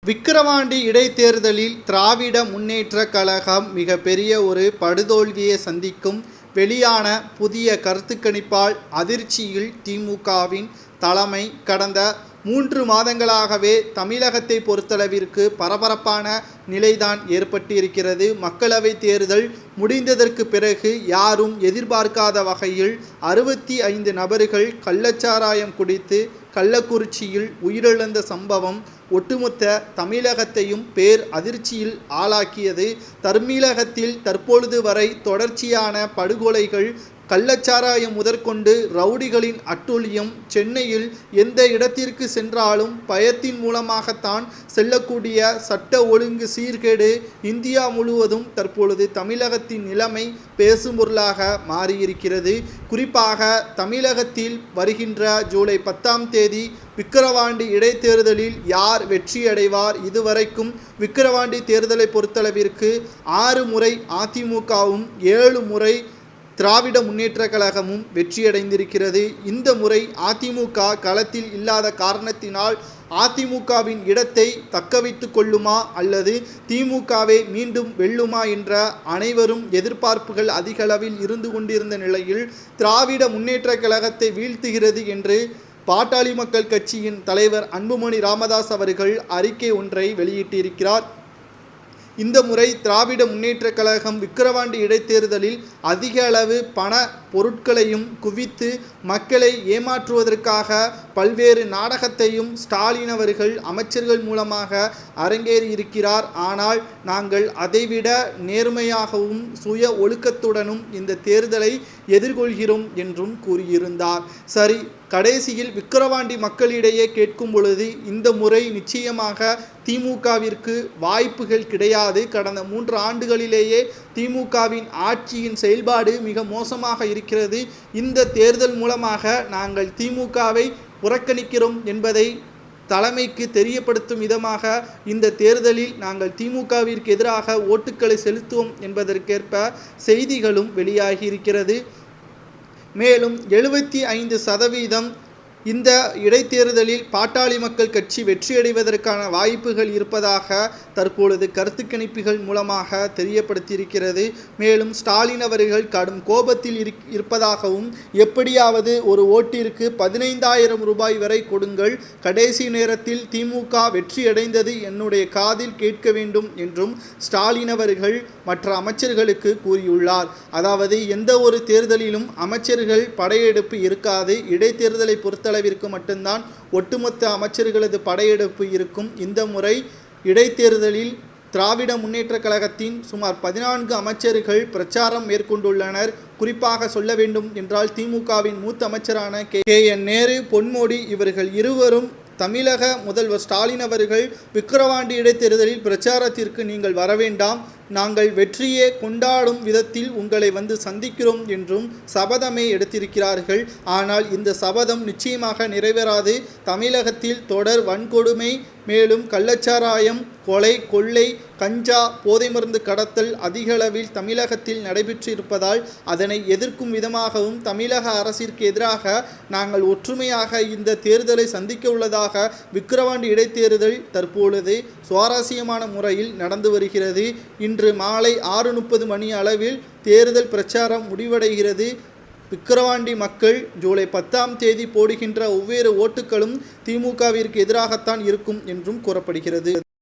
விக்கிரவாண்டி இடைத்தேர்தலில் திராவிட முன்னேற்றக் கழகம் மிகப்பெரிய ஒரு படுதோல்வியை சந்திக்கும். வெளியான புதிய கருத்துக்கணிப்பால் அதிர்ச்சியில் திமுகவின் தலைமை. கடந்த 3 மாதங்களாகவே தமிழகத்தை பொறுத்தளவிற்கு பரபரப்பான நிலைதான் ஏற்பட்டிருக்கிறது. மக்களவைத் தேர்தல் முடிந்ததற்கு பிறகு யாரும் எதிர்பார்க்காத வகையில் 65 நபர்கள் கள்ளச்சாராயம் குடித்து கள்ளக்குறிச்சியில் உயிரிழந்த சம்பவம் ஒட்டுமொத்த தமிழகத்தையும் பேர் அதிர்ச்சியில் ஆளாக்கியது. தமிழகத்தில் தற்பொழுது வரை தொடர்ச்சியான படுகொலைகள், கள்ளச்சாராயம் முதற்கொண்டு ரவுடிகளின் அட்டூழியம், சென்னையில் எந்த இடத்திற்கு சென்றாலும் பயத்தின் மூலமாகத்தான் செல்லக்கூடிய சட்ட ஒழுங்கு சீர்கேடு, இந்தியா முழுவதும் தற்பொழுது தமிழகத்தின் நிலைமை பேசும்பொருளாக மாறியிருக்கிறது. குறிப்பாக தமிழகத்தில் வருகின்ற ஜூலை 10ஆம் தேதி விக்கிரவாண்டி இடைத்தேர்தலில் யார் வெற்றியடைவார்? இதுவரைக்கும் விக்கிரவாண்டி தேர்தலை பொறுத்தளவிற்கு 6 முறை அதிமுகவும் 7 முறை திராவிட முன்னேற்றக் கழகமும் வெற்றியடைந்திருக்கிறது. இந்த முறை அதிமுக களத்தில் இல்லாத காரணத்தினால் அதிமுகவின் இடத்தை தக்க வைத்து கொள்ளுமா அல்லது திமுகவை மீண்டும் வெல்லுமா என்ற அனைவரும் எதிர்பார்ப்புகள் அதிகளவில் இருந்து கொண்டிருந்த நிலையில் திராவிட முன்னேற்றக் கழகத்தை வீழ்த்துகிறது என்று பாட்டாளி மக்கள் கட்சியின் தலைவர் அன்புமணி ராமதாஸ் அவர்கள் அறிக்கை ஒன்றை வெளியிட்டிருக்கிறார். இந்த முறை திராவிட முன்னேற்றக் கழகம் விக்கிரவாண்டி இடைத்தேர்தலில் அதிக அளவு பண பொருட்களையும் குவித்து மக்களை ஏமாற்றுவதற்காக பல்வேறு நாடகத்தையும் ஸ்டாலின் அவர்கள் அமைச்சர்கள் மூலமாக அரங்கேறியிருக்கிறார். ஆனால் நாங்கள் அதைவிட நேர்மையாகவும் சுய ஒழுக்கத்துடனும் இந்த தேர்தலை எதிர்கொள்கிறோம் என்றும் கூறியிருந்தார். சரி, கடைசியில் விக்கிரவாண்டி மக்களிடையே கேட்கும் பொழுது இந்த முறை நிச்சயமாக திமுகவிற்கு வாய்ப்புகள் கிடையாது. கடந்த 3 ஆண்டுகளிலேயே திமுகவின் ஆட்சியின் செயல்பாடு மிக மோசமாக இருக்கிறது. இந்த தேர்தல் மூலமாக நாங்கள் திமுகவை புறக்கணிக்கிறோம் என்பதை தலைமைக்கு தெரியப்படுத்தும் விதமாக இந்த தேர்தலில் நாங்கள் திமுகவிற்கு எதிராக ஓட்டுக்களை செலுத்துவோம் என்பதற்கேற்ப செய்திகளும் வெளியாகி இருக்கிறது. மேலும் 75% இந்த இடைத்தேர்தலில் பாட்டாளி மக்கள் கட்சி வெற்றியடைவதற்கான வாய்ப்புகள் இருப்பதாக தற்பொழுது கருத்து கணிப்புகள் மூலமாக தெரியப்படுத்தியிருக்கிறது. மேலும் ஸ்டாலின் அவர்கள் கடும் கோபத்தில் இருப்பதாகவும், எப்படியாவது ஒரு ஓட்டிற்கு 15,000 ரூபாய் வரை கொடுங்கள், கடைசி நேரத்தில் திமுக வெற்றியடைந்தது என்னுடைய காதில் கேட்க வேண்டும் என்றும் ஸ்டாலின் அவர்கள் மற்ற அமைச்சர்களுக்கு கூறியுள்ளார். அதாவது எந்த ஒரு தேர்தலிலும் அமைச்சர்கள் படையெடுப்பு இருக்காது. இடைத்தேர்தலை பொறுத்தளவிற்கு மட்டும்தான் ஒட்டுமொத்த அமைச்சர்களது படையெடுப்பு இருக்கும். இந்த முறை இடைத்தேர்தலில் திராவிட முன்னேற்றக் கழகத்தின் சுமார் 14 அமைச்சர்கள் பிரச்சாரம் மேற்கொண்டுள்ளனர். குறிப்பாக சொல்ல வேண்டும் என்றால் திமுகவின் மூத்த அமைச்சரான KN நேரு, பொன்முடி இவர்கள் இருவரும் தமிழக முதல்வர் ஸ்டாலின் அவர்கள் விக்கிரவாண்டி இடைத்தேர்தலில் பிரச்சாரத்திற்கு நீங்கள் வரவேண்டாம், நாங்கள் வெற்றியை கொண்டாடும் விதத்தில் உங்களை வந்து சந்திக்கிறோம் என்றும் சபதமே எடுத்திருக்கிறார்கள். ஆனால் இந்த சபதம் நிச்சயமாக நிறைவேறாது. தமிழகத்தில் தொடர் வன்கொடுமை, மேலும் கள்ளச்சாராயம், கொலை, கொள்ளை, கஞ்சா, போதை மருந்து கடத்தல் அதிகளவில் தமிழகத்தில் நடைபெற்று இருப்பதால் அதனை எதிர்க்கும் விதமாகவும் தமிழக அரசிற்கு எதிராக நாங்கள் ஒற்றுமையாக இந்த தேர்தலை சந்திக்க உள்ளதாக விக்கிரவாண்டி இடைத்தேர்தல் தற்பொழுது சுவாரஸ்யமான முறையில் நடந்து வருகிறது. இன்று மாலை 6:30 மணி அளவில் தேர்தல் பிரச்சாரம் முடிவடைகிறது. விக்கிரவாண்டி மக்கள் ஜூலை 10ஆம் தேதி போடுகின்ற ஒவ்வொரு ஓட்டுகளும் திமுகவிற்கு எதிராகத்தான் இருக்கும் என்றும் கூறப்படுகிறது.